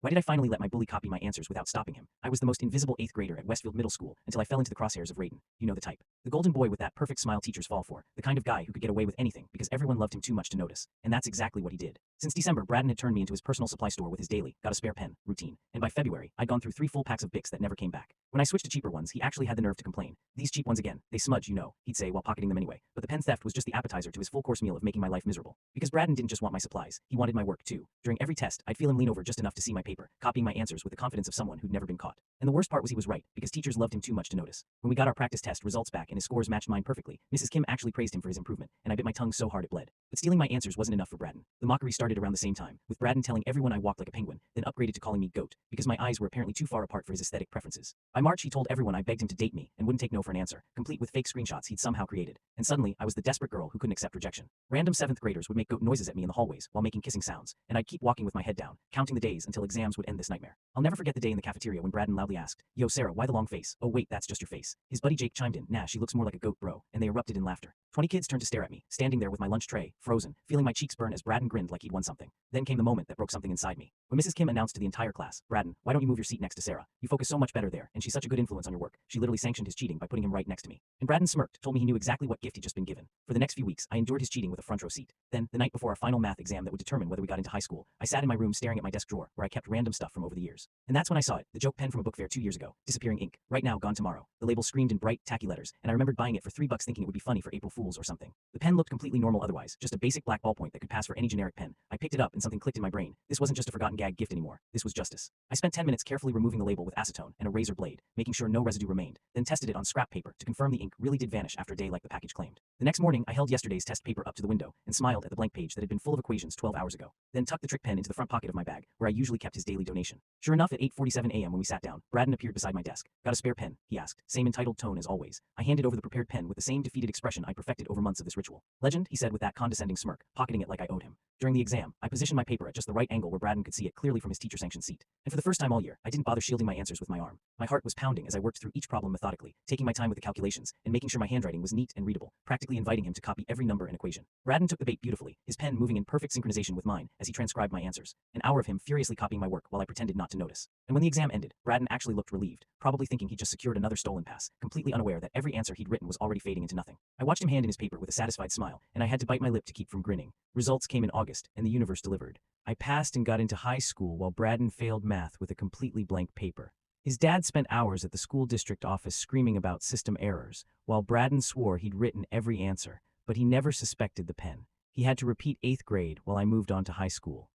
Why did I finally let my bully copy my answers without stopping him? I was the most invisible 8th grader at Westfield Middle School until I fell into the crosshairs of Raiden. You know the type. The golden boy with that perfect smile teachers fall for, the kind of guy who could get away with anything because everyone loved him too much to notice. And that's exactly what he did. Since December, Braden had turned me into his personal supply store with his daily, got a spare pen, routine. And by February, I'd gone through 3 full packs of Bics that never came back. When I switched to cheaper ones, he actually had the nerve to complain. These cheap ones again, they smudge, you know, he'd say while pocketing them anyway. But the pen theft was just the appetizer to his full-course meal of making my life miserable. Because Braden didn't just want my supplies, he wanted my work too. During every test, I'd feel him lean over just enough to see my paper, copying my answers with the confidence of someone who'd never been caught. And the worst part was he was right, because teachers loved him too much to notice. When we got our practice test results back and his scores matched mine perfectly, Mrs. Kim actually praised him for his improvement, and I bit my tongue so hard it bled. But stealing my answers wasn't enough for Braden. The mockery started around the same time, with Braden telling everyone I walked like a penguin, then upgraded to calling me goat, because my eyes were apparently too far apart for his aesthetic preferences. By March, he told everyone I begged him to date me, and wouldn't take no for an answer, complete with fake screenshots he'd somehow created. And suddenly, I was the desperate girl who couldn't accept rejection. Random 7th graders would make goat noises at me in the hallways while making kissing sounds, and I'd keep walking with my head down, counting the days until exams would end this nightmare. I'll never forget the day in the cafeteria when Braden loudly asked, "Yo, Sarah, why the long face? Oh wait, that's just your face." His buddy Jake chimed in, "Nah, she looks more like a goat, bro," and they erupted in laughter. 20 kids turned to stare at me, standing there with my lunch tray, frozen, feeling my cheeks burn as Braden grinned like he'd won something. Then came the moment that broke something inside me. When Mrs. Kim announced to the entire class, "Braden, why don't you move your seat next to Sarah? You focus so much better there, and she's such a good influence on your work." She literally sanctioned his cheating by putting him right next to me. And Braden smirked, told me he knew exactly what gift he'd just been given. For the next few weeks, I endured his cheating with a front row seat. Then, the night before our final math exam that would determine whether we got into high school, I sat in my room staring at my desk drawer, where I kept random stuff from over the years. And that's when I saw it, the joke pen from a book fair 2 years ago, disappearing ink, right now, gone tomorrow. The label screamed in bright, tacky letters, and I remembered buying it for $3 thinking it would be funny for April Fools or something. The pen looked completely normal otherwise, just a basic black ballpoint that could pass for any generic pen. I picked it up and something clicked in my brain. This wasn't just a forgotten gag gift anymore. This was justice. I spent 10 minutes carefully removing the label with acetone and a razor blade, making sure no residue remained, then tested it on scrap paper to confirm the ink really did vanish after a day like the package claimed. The next morning, I held yesterday's test paper up to the window and smiled at the blank page that had been full of equations 12 hours ago, then tucked the trick pen into the front pocket of my bag, where I usually kept his daily donation. Sure enough, at 8:47 a.m. when we sat down, Braden appeared beside my desk. "Got a spare pen?" he asked, same entitled tone as always. I handed over the prepared pen with the same defeated expression I perfected over months of this ritual. "Legend," he said with that condescending smirk, pocketing it like I owed him. During the exam, I positioned my paper at just the right angle where Braden could see it clearly from his teacher-sanctioned seat. And for the first time all year, I didn't bother shielding my answers with my arm. My heart was pounding as I worked through each problem methodically, taking my time with the calculations, and making sure my handwriting was neat and readable, practically inviting him to copy every number and equation. Braden took the bait beautifully, his pen moving in perfect synchronization with mine as he transcribed my answers. An hour of him furiously copying my work while I pretended not to notice. And when the exam ended, Braden actually looked relieved, probably thinking he'd just secured another stolen pass, completely unaware that every answer he'd written was already fading into nothing. I watched him hand in his paper with a satisfied smile, and I had to bite my lip to keep from grinning. Results came in August, and the universe delivered. I passed and got into high school while Braden failed math with a completely blank paper. His dad spent hours at the school district office screaming about system errors, while Braden swore he'd written every answer, but he never suspected the pen. He had to repeat 8th grade while I moved on to high school.